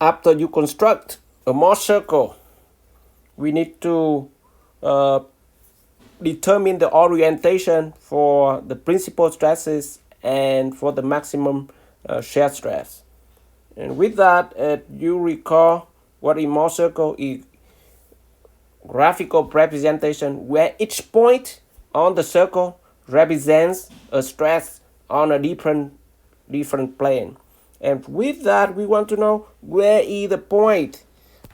after you construct a Mohr circle, we need to determine the orientation for the principal stresses and for the maximum shear stress. And with that, you recall what in Mohr circle is graphical representation where each point on the circle represents a stress on a different plane. And with that, we want to know where is the point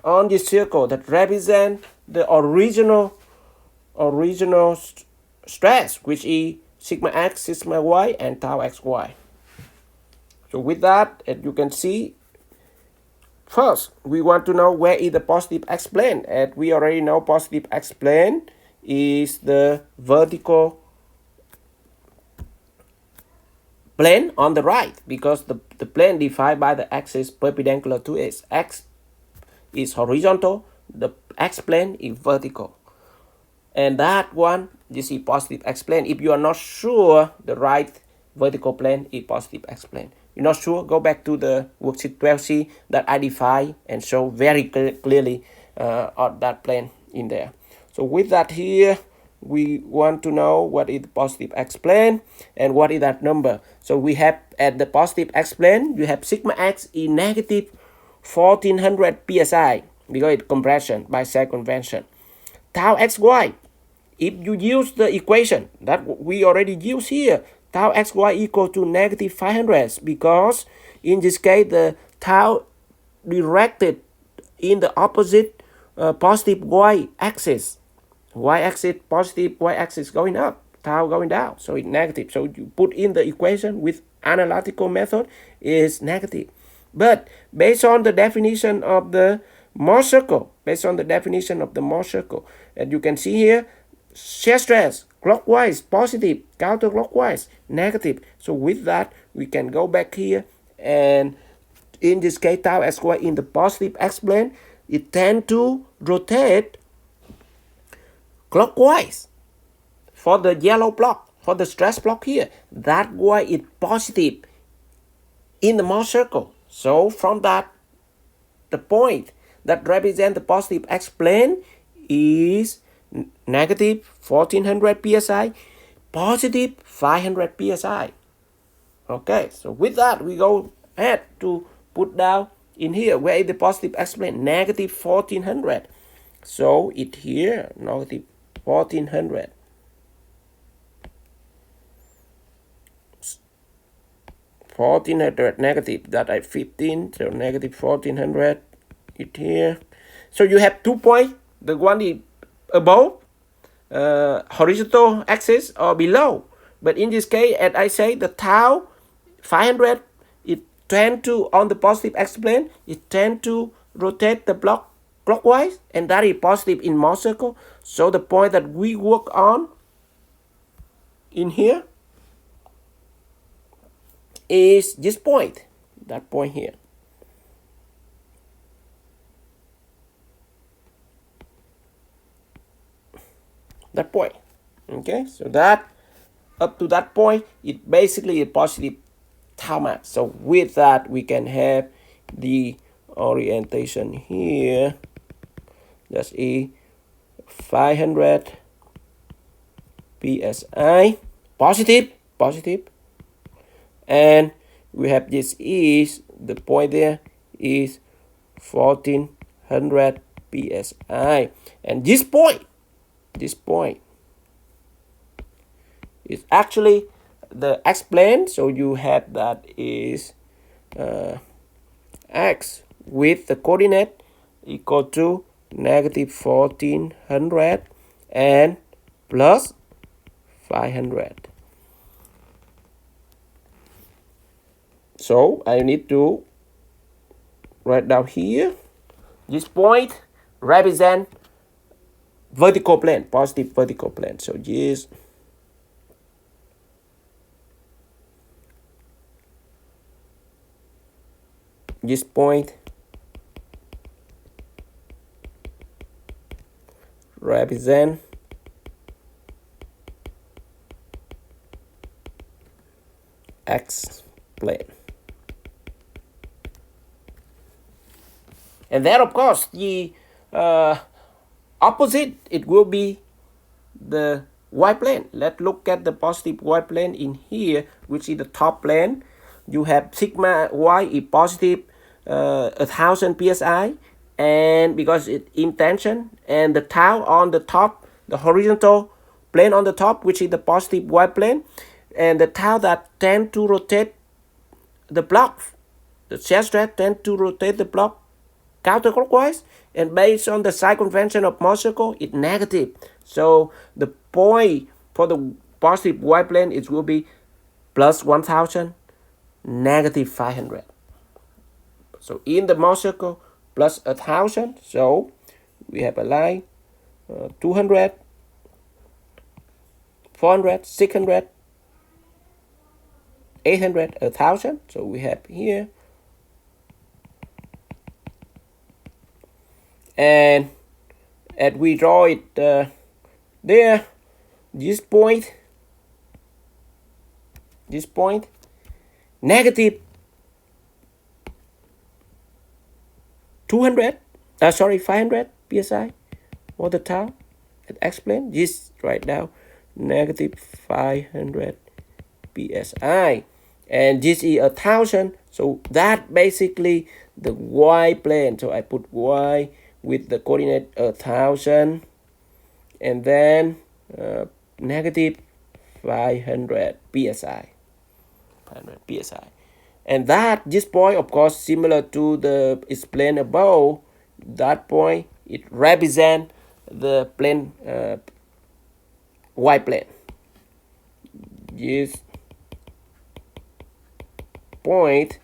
on the circle that represent the original stress, which is sigma x, sigma y, and tau xy. So with that, as you can see, first we want to know where is the positive x plane. And we already know positive x plane is the vertical plane on the right, because the plane defined by the axis perpendicular to it. X is horizontal, the x plane is vertical. And that one, you see positive x plane. If you are not sure the right vertical plane is positive x plane, you're not sure, go back to the worksheet 12C that I define and show very clearly on that plane in there. So with that here, we want to know what is the positive x plane and what is that number. So we have at the positive x plane, you have sigma x is negative 1400 psi because it's compression by side convention. Tau xy, if you use the equation that we already use here, tau xy equal to negative 500, because in this case the tau directed in the opposite positive y-axis. Y-axis positive, y-axis going up, tau going down, so it's negative. So you put in the equation with analytical method is negative. But based on the definition of the Mohr circle, and you can see here, shear stress clockwise positive, counterclockwise negative. So with that, we can go back here, and in this case tau xy in the positive x plane, it tend to rotate clockwise for the yellow block, for the stress block here. That y is positive in the Mohr circle. So from that, the point that represents the positive x plane is negative 1400 psi, positive 500 psi. Okay, so with that, we go ahead to put down in here where is the positive x plane, negative 1400. So it here, negative 1400. Negative, that I 15, so negative 1400 it here. So you have 2 points, the one is above horizontal axis or below. But in this case, as I say, the tau 500, it tend to, on the positive x plane, it tend to rotate the block clockwise, and that is positive in Mohr circle. So the point that we work on in here is this point, that point here. That point. Okay, so that up to that point, it basically is positive tau max. So with that, we can have the orientation here. That's a 500 psi, positive, and we have this is the point there is 1400 psi, and this point is actually the x plane. So you have that is x with the coordinate equal to negative 1400 and plus 500. So I need to write down here, this point represent vertical plane, positive vertical plane. So this point represent x plane. And then of course the opposite, it will be the y plane. Let's look at the positive y plane in here, which is the top plane. You have sigma y is positive 1000 psi, and because it's in tension, and the tau on the top, the horizontal plane on the top, which is the positive y plane, and the tau that tend to rotate the block, the shear stress tend to rotate the block counterclockwise, and based on the sign convention of Mohr circle, it's negative. So the point for the positive y plane, it will be plus 1000, negative 500. So in the Mohr circle, plus 1000. So we have a line 200, 400, 600, 800, 1000. So we have here. And as we draw it there, this point, negative 200, 500 psi for the tau. It explain this right now, negative 500 psi, and this is 1000. So that basically the y plane. So I put y with the coordinate 1000, and then negative 500 psi. 500 psi. And that this point, of course, similar to the explained above, that point, it represents the plane y plane. This point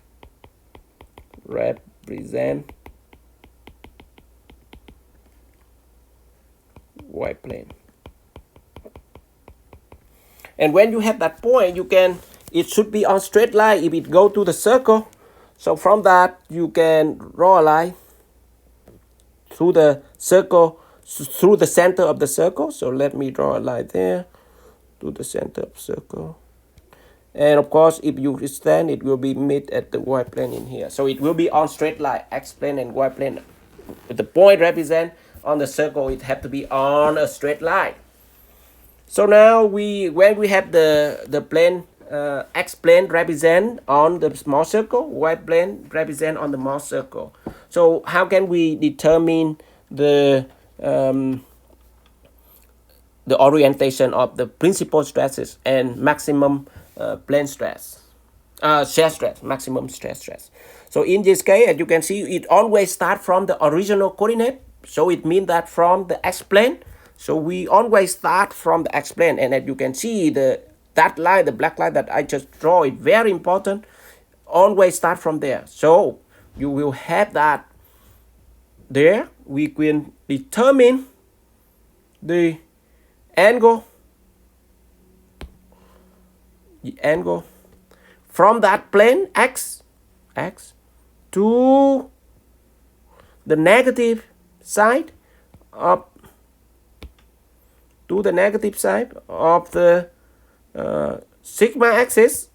represent y plane. And when you have that point, you can, it should be on straight line if it go to the circle. So from that, you can draw a line through the circle, through the center of the circle. So let me draw a line there to the center of the circle. And of course, if you extend, it will be meet at the y plane in here. So it will be on straight line, x plane and y plane. With the point represent on the circle, it have to be on a straight line. So now when we have the plane, x plane represent on the small circle, y plane represent on the Mohr circle. So how can we determine the orientation of the principal stresses and maximum plane stress, shear stress, maximum stress. So in this case, as you can see, it always starts from the original coordinate. So it means that from the x plane. So we always start from the x plane, and as you can see, that line, the black line that I just draw, is very important. Always start from there. So you will have that there. We can determine the angle from that plane x to the negative side of the sigma axis.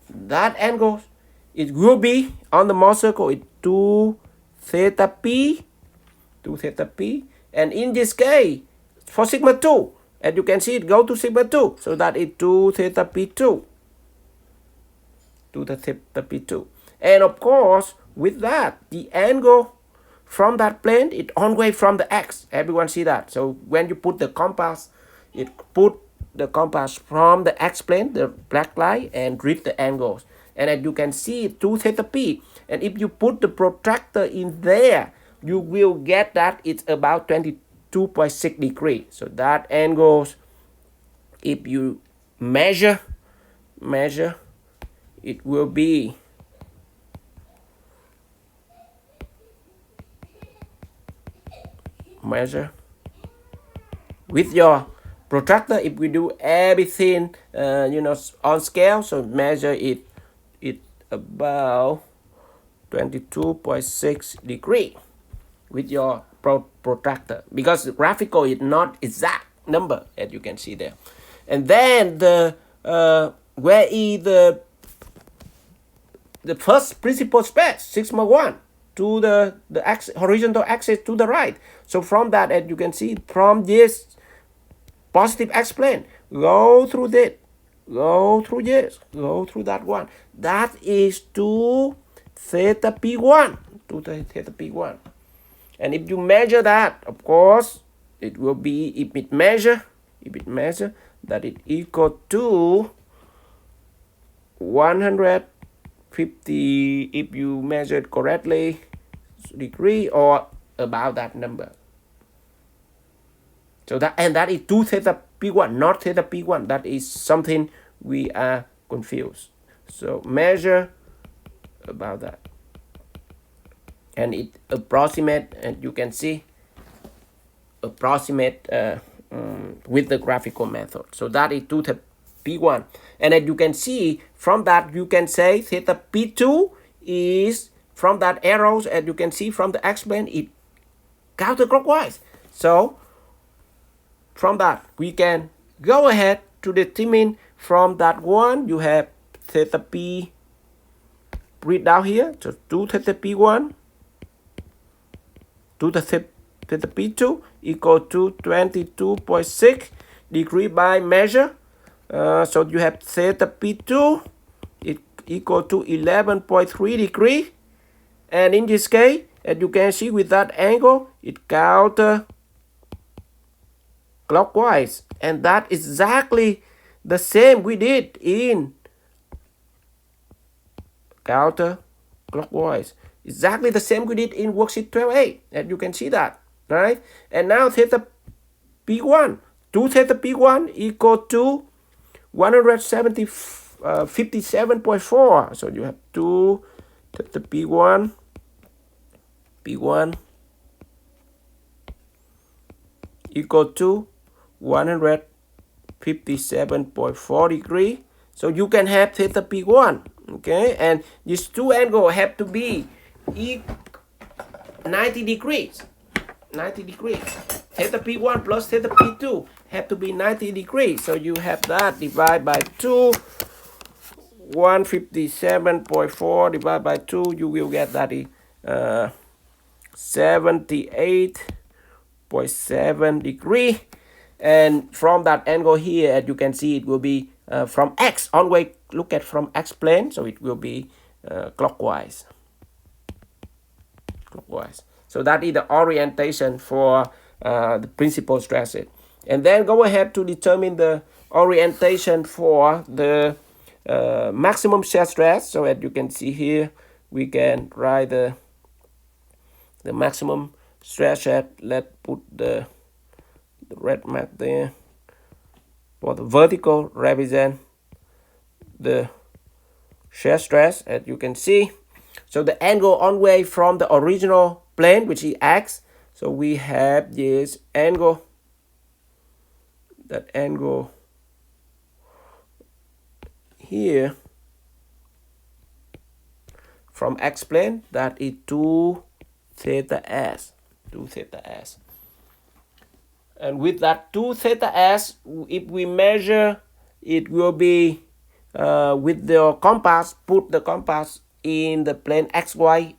That angle, it will be on the Mohr circle, it's 2 theta p, and in this case, for sigma 2, as you can see, it go to sigma 2, so that is 2 theta p2, and of course, with that, the angle from that plane, it always from the x. Everyone see that. So when you put the compass, it put the compass from the x plane, the black line, and read the angles. And as you can see, 2 theta p. And if you put the protractor in there, you will get that it's about 22.6 degrees. So that angles, if you measure, it will be measure with your protractor. If we do everything on scale, so measure it about 22.6 degree with your protractor, because the graphical is not exact number, as you can see there. And then the where is the first principal stress, sigma 1. to the horizontal axis to the right. So from that, as you can see, from this positive x plane, go through this, go through this, go through that one. That is 2 theta p1, 2 theta p1. And if you measure that, of course, it will be, if it measure that it equal to 150, if you measure it correctly, degree or about that number. So that, and that is 2 theta p1, not theta p1. That is something we are confused. So measure about that, and it approximate, and you can see approximate with the graphical method. So that is 2 theta p1, and as you can see from that, you can say theta p2 is from that arrows, as you can see from the x-plane, it counterclockwise. So from that, we can go ahead to determine from that one. You have theta p, read down here, so 2 theta p1, 2 theta p2 equal to 22.6 degree by measure. So you have theta p2 it equal to 11.3 degree, and in this case, as you can see with that angle, it counter clockwise, and that is exactly the same we did in counter clockwise, exactly the same we did in worksheet 12a, and you can see that, right? And now theta p1, 2 theta p1 equal to 57.4. So you have 2 theta p1 equal to 157.4 degree. So you can have theta p1, okay, and these two angles have to be 90 degrees. 90 degrees. Theta p1 plus theta p2 have to be 90 degrees. So you have that divided by 2. 157.4 divided by 2, you will get that 78.7 degree. And from that angle here, as you can see, it will be from x onward. Look at from x plane, so it will be clockwise. So that is the orientation for the principal stresses. And then go ahead to determine the orientation for the maximum shear stress. So as you can see here, we can write the maximum stress at, let's put the red mark there. For the vertical, represent the shear stress, as you can see. So the angle onward from the original plane, which is x. So we have this angle, that angle here from x plane, that is 2 theta s, 2 theta s. And with that 2 theta s, if we measure, it will be with the compass, put the compass in the plane xy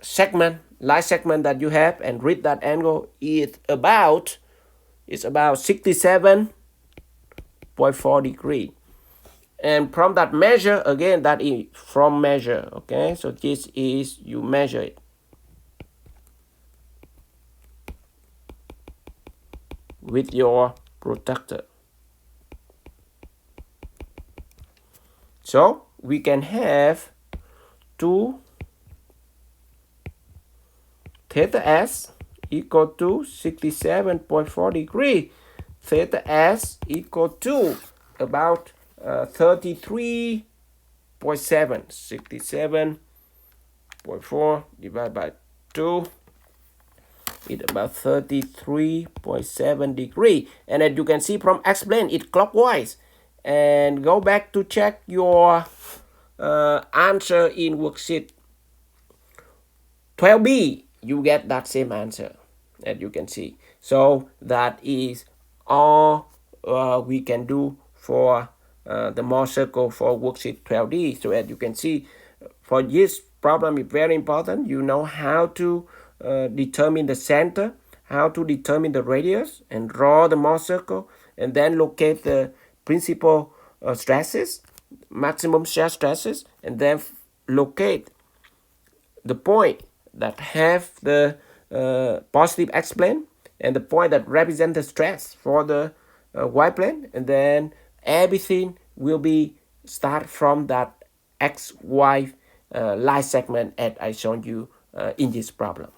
segment, line segment that you have, and read that angle is about 67.4 degree. And from that measure, again, that is from measure, okay? So this is, you measure it with your protractor. So we can have 2 theta s equal to 67.4 degree. Theta s equal to about 33.7. 67.4 divided by 2. It's about 33.7 degree. And as you can see from x plane, it's clockwise. And go back to check your answer in worksheet 12b. You get that same answer, as you can see. So that is all we can do for the Mohr circle for worksheet 12d. So as you can see, For this problem, it's very important. You know how to determine the center, how to determine the radius, and draw the Mohr circle, and then locate the principal stresses, maximum shear stresses, and then locate the point that have the positive x-plane and the point that represent the stress for the y-plane, and then everything will be start from that xy line segment as I shown you in this problem.